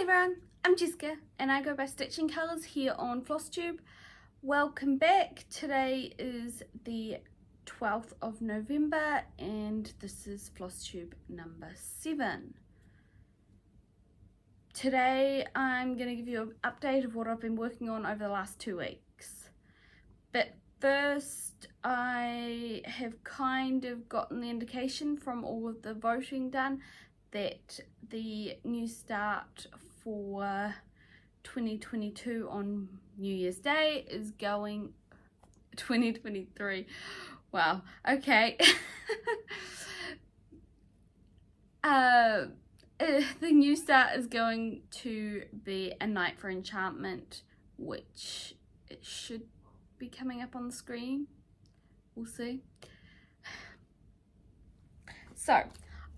everyone, I'm Jessica and I go by Stitching Colours here on Flosstube. Welcome back. Today is the 12th of November and this is Flosstube number 7. Today I'm going to give you an update of what I've been working on over the last 2 weeks. But first, I have kind of gotten the indication from all of the voting done that the new start for 2022 on New Year's Day is going 2023. Wow, okay. The new start is going to be A Night for Enchantment, which it should be coming up on the screen. We'll see. So,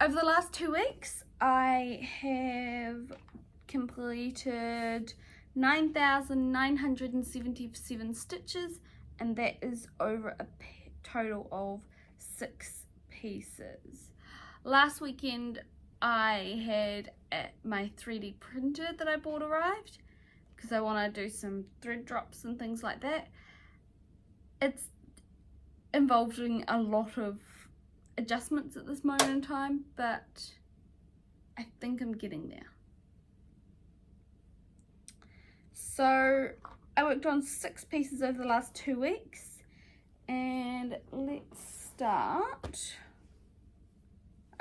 over the last 2 weeks, I have completed 9,977 stitches, and that is over a total of 6 pieces. Last weekend, I had my 3D printer that I bought arrived because I want to do some thread drops and things like that. It's involving a lot of adjustments at this moment in time, but I think I'm getting there. So I worked on 6 pieces over the last 2 weeks, and let's start.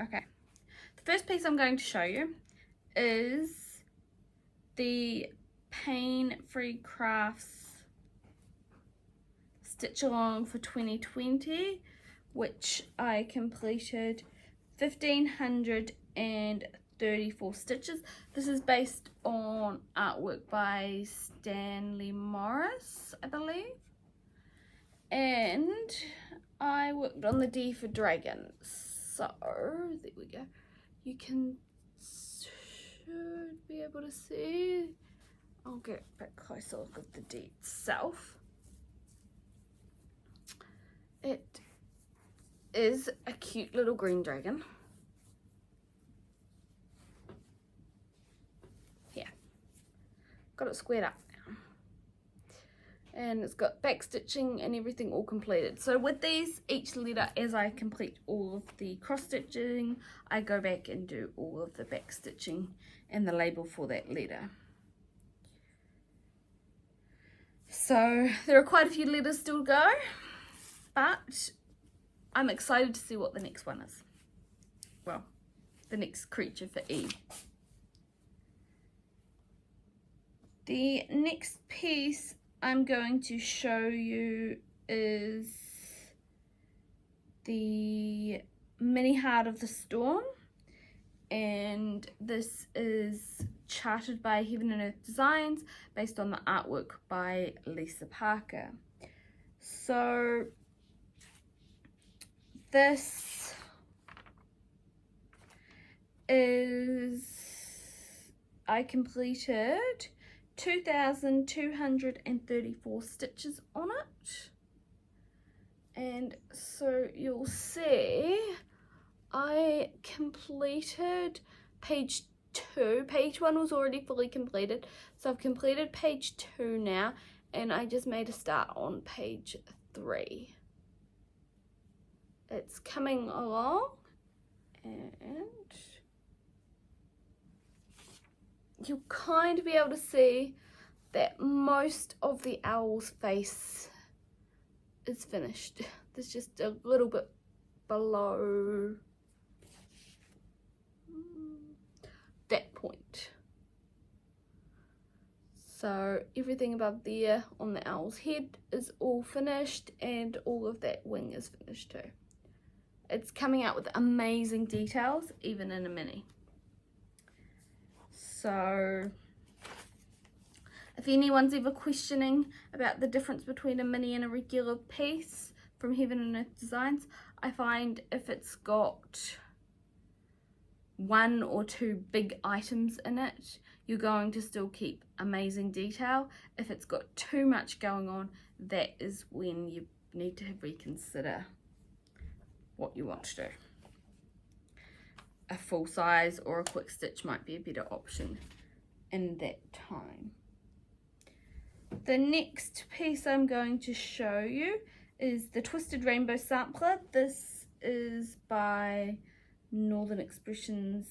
Okay, the first piece I'm going to show you is the Pain Free Crafts Stitch Along for 2020, which I completed 1,534 stitches. This is based on artwork by Stanley Morris, I believe. And I worked on the D for Dragons. So, there we go. You should be able to see. I'll get a bit closer look at the D itself. It is a cute little green dragon. Yeah, got it squared up now. And it's got back stitching and everything all completed. So with these, each letter, as I complete all of the cross stitching, I go back and do all of the back stitching and the label for that letter. So there are quite a few letters still to go, but I'm excited to see what the next one is. Well, the next creature for E. The next piece I'm going to show you is the Mini Heart of the Storm, and this is charted by Heaven and Earth Designs based on the artwork by Lisa Parker. So this is, I completed 2,234 stitches on it, and so you'll see I completed page 2. Page 1 was already fully completed, so I've completed page 2 now, and I just made a start on page 3. It's coming along, and you'll kind of be able to see that most of the owl's face is finished. There's just a little bit below that point. So everything above there on the owl's head is all finished, and all of that wing is finished too. It's coming out with amazing details, even in a mini. So if anyone's ever questioning about the difference between a mini and a regular piece from Heaven and Earth Designs, I find if it's got 1 or 2 big items in it, you're going to still keep amazing detail. If it's got too much going on, that is when you need to reconsider what you want to do. A full size or a quick stitch might be a better option in that time. The next piece I'm going to show you is the Twisted Rainbow Sampler. This is by Northern Expressions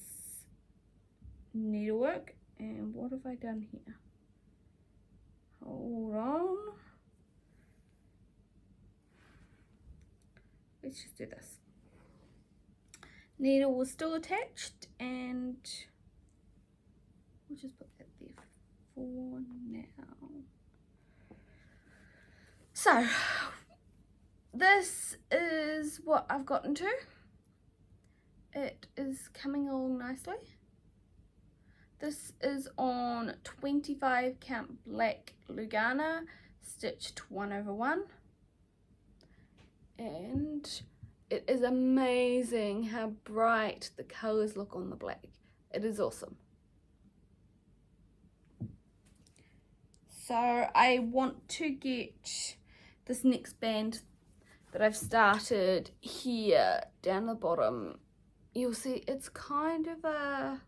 Needlework. And what have I done here? Hold on. Let's just do this. Needle was still attached, and we'll just put that there for now. So this is what I've gotten to. It is coming along nicely. This is on 25 count black Lugana, stitched 1/1. And it is amazing how bright the colors look on the black. It is awesome. So I want to get this next band that I've started here down the bottom. You'll see it's kind of a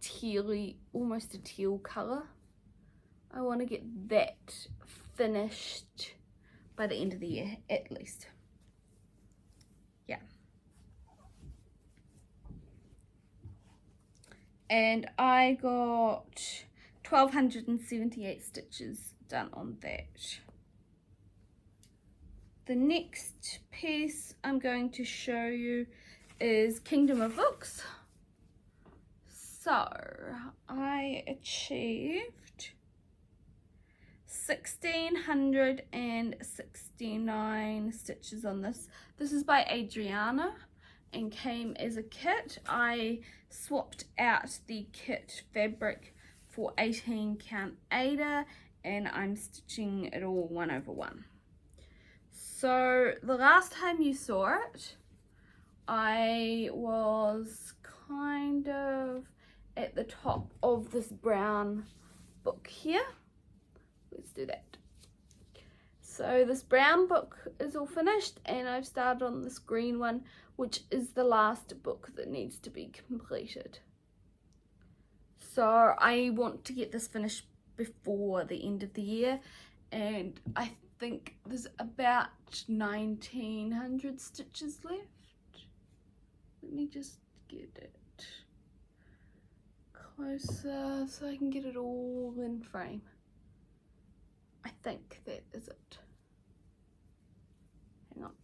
tealy, almost a teal color. I want to get that finished by the end of the year at least. Yeah. And I got 1,278 stitches done on that. The next piece I'm going to show you is Kingdom of Books. So I achieved 1,669 stitches on this. This is by Adriana and came as a kit. I swapped out the kit fabric for 18 count Aida, and I'm stitching it all 1/1. So the last time you saw it, I was kind of at the top of this brown book here. Let's do that. So this brown book is all finished, and I've started on this green one, which is the last book that needs to be completed. So I want to get this finished before the end of the year, and I think there's about 1,900 stitches left. Let me just get it closer so I can get it all in frame. I think that is it. Hang on.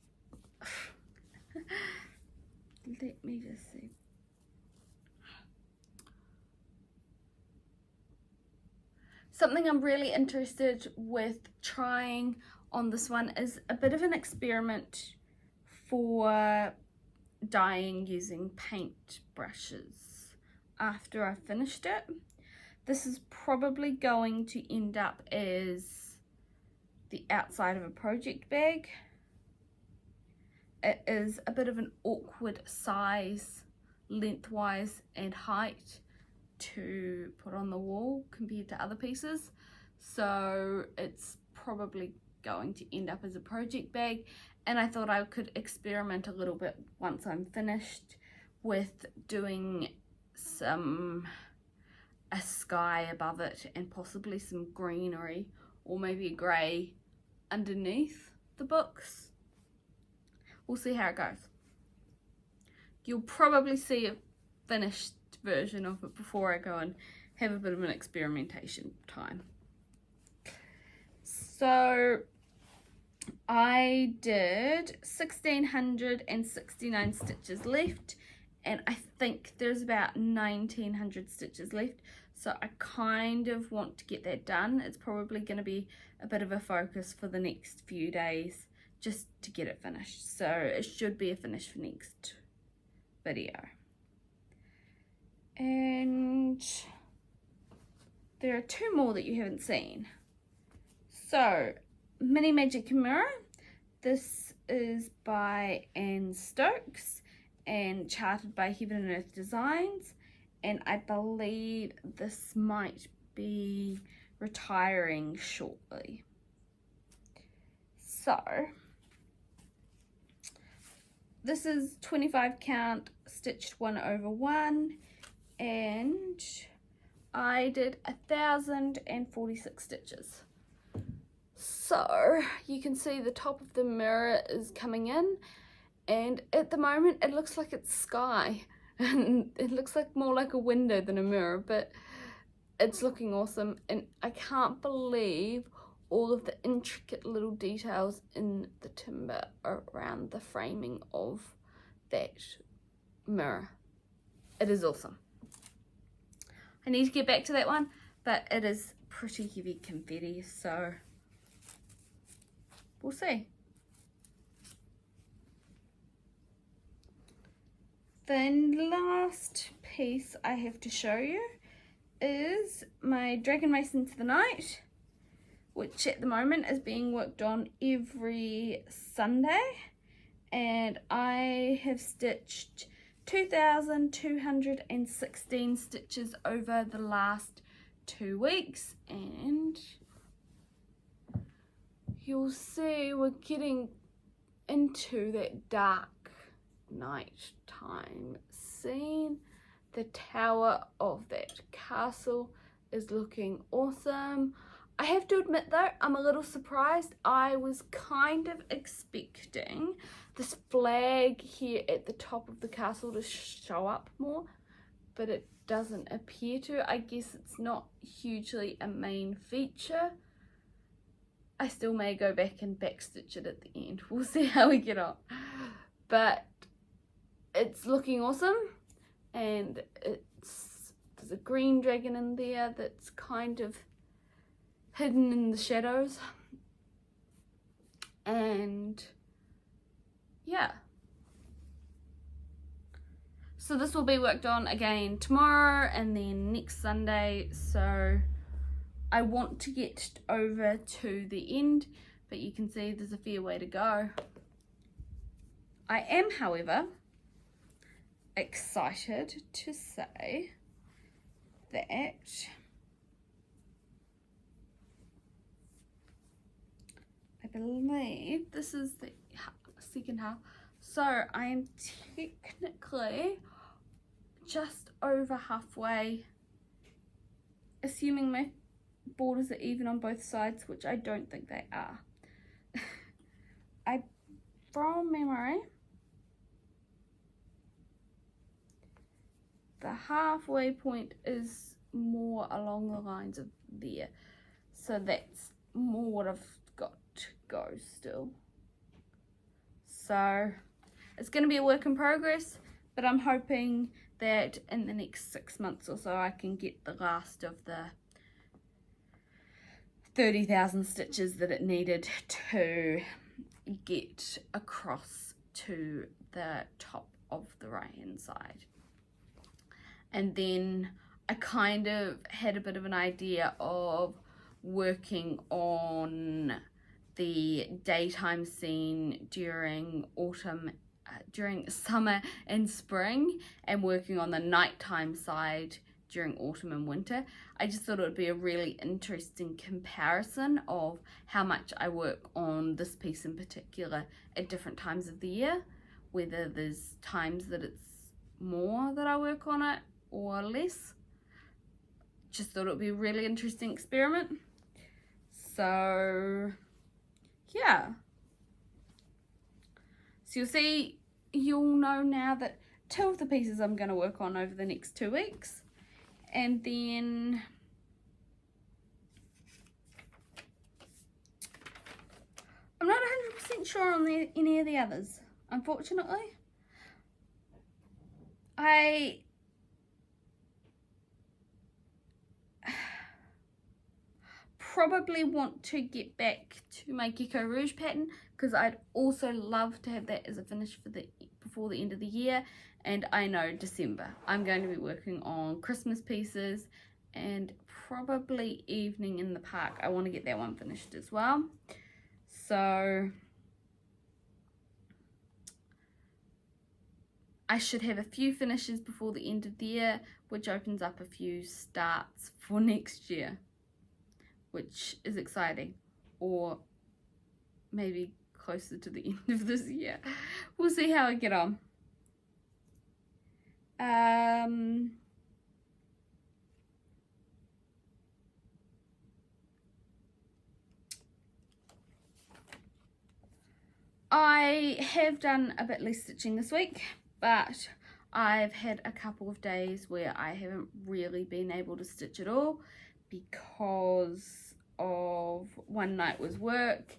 Let me just see. Something I'm really interested with trying on this one is a bit of an experiment for dyeing using paint brushes after I've finished it. This is probably going to end up as the outside of a project bag. It is a bit of an awkward size, lengthwise and height, to put on the wall compared to other pieces. So it's probably going to end up as a project bag, and I thought I could experiment a little bit once I'm finished with doing a sky above it and possibly some greenery or maybe a grey underneath the books. We'll see how it goes. You'll probably see a finished version of it before I go and have a bit of an experimentation time. So I did 1,669 stitches left, and I think there's about 1,900 stitches left, so I kind of want to get that done. It's probably going to be a bit of a focus for the next few days just to get it finished, so it should be a finish for next video. And there are two more that you haven't seen. So Mini Magic Mirror, this is by Anne Stokes and charted by Heaven and Earth Designs, and I believe this might be retiring shortly. So this is 25 count stitched 1/1, and I did 1,046 stitches. So you can see the top of the mirror is coming in, and at the moment it looks like it's sky and it looks like more like a window than a mirror, but it's looking awesome. And I can't believe all of the intricate little details in the timber around the framing of that mirror. It is awesome. I need to get back to that one, but it is pretty heavy confetti, so we'll see. The last piece I have to show you is my Dragon Race into the Night, which at the moment is being worked on every Sunday, and I have stitched 2,216 stitches over the last 2 weeks, and you'll see we're getting into that dark nighttime scene. The tower of that castle is looking awesome. I have to admit though, I'm a little surprised. I was kind of expecting this flag here at the top of the castle to show up more, but it doesn't appear to. I guess it's not hugely a main feature. I still may go back and backstitch it at the end. We'll see how we get on. But it's looking awesome, and there's a green dragon in there that's kind of hidden in the shadows, and yeah, so this will be worked on again tomorrow and then next Sunday. So I want to get over to the end, but you can see there's a fair way to go. I am, however, excited to say that I believe this is the second half, so I am technically just over halfway, assuming my borders are even on both sides, which I don't think they are. From memory, the halfway point is more along the lines of there, so that's more what I've got to go still. So it's going to be a work in progress, but I'm hoping that in the next 6 months or so I can get the last of the 30,000 stitches that it needed to get across to the top of the right hand side. And then I kind of had a bit of an idea of working on the daytime scene during autumn, during summer and spring, and working on the nighttime side during autumn and winter. I just thought it would be a really interesting comparison of how much I work on this piece in particular at different times of the year, whether there's times that it's more that I work on it or less. Just thought it would be a really interesting experiment. So yeah, so you'll know now that 2 of the pieces I'm going to work on over the next 2 weeks, and then I'm not 100% sure on any of the others, unfortunately. I probably want to get back to my Gecko Rouge pattern, because I'd also love to have that as a finish for before the end of the year. And I know December I'm going to be working on Christmas pieces and probably Evening in the Park. I want to get that one finished as well. So I should have a few finishes before the end of the year, which opens up a few starts for next year, which is exciting. Or maybe closer to the end of this year. We'll see how I get on. I have done a bit less stitching this week, but I've had a couple of days where I haven't really been able to stitch at all because of one night was work,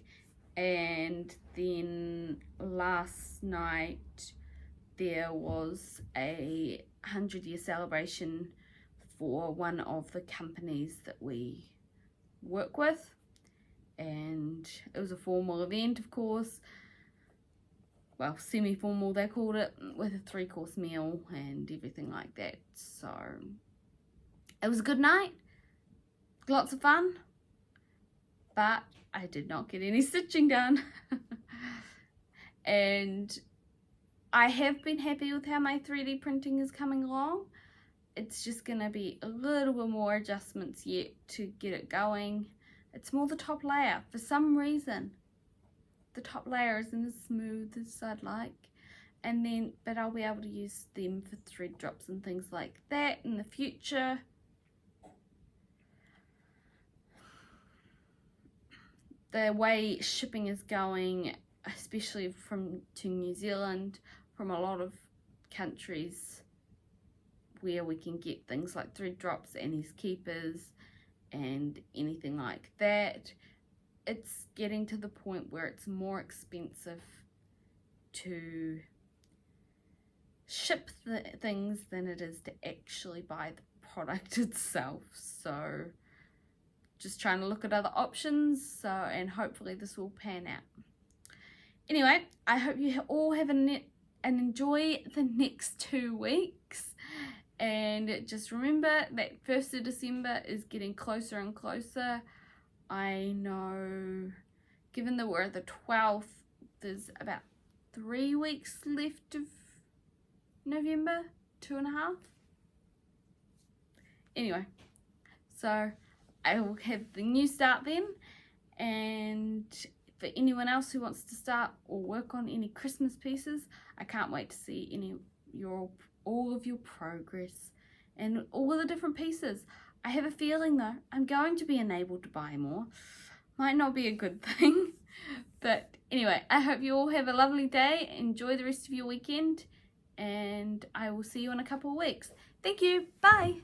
and then last night there was a 100-year celebration for one of the companies that we work with, and it was a formal event, of course. Well, semi-formal they called it, with a 3-course meal and everything like that. So it was a good night, lots of fun, but I did not get any stitching done. And I have been happy with how my 3D printing is coming along. It's just going to be a little bit more adjustments yet to get it going. It's more the top layer. For some reason, the top layer isn't as smooth as I'd like. But I'll be able to use them for thread drops and things like that in the future. The way shipping is going, especially to New Zealand, from a lot of countries where we can get things like thread drops and his keepers and anything like that, it's getting to the point where it's more expensive to ship the things than it is to actually buy the product itself. So just trying to look at other options, and hopefully this will pan out. Anyway, I hope you all have and enjoy the next 2 weeks. And just remember that 1st of December is getting closer and closer. I know, given that we're the 12th, there's about 3 weeks left of November, 2.5. Anyway, so I will have the new start then. And for anyone else who wants to start or work on any Christmas pieces, I can't wait to see all of your progress and all of the different pieces. I have a feeling though I'm going to be enabled to buy more. Might not be a good thing, but anyway, I hope you all have a lovely day. Enjoy the rest of your weekend, and I will see you in a couple of weeks. Thank you. Bye.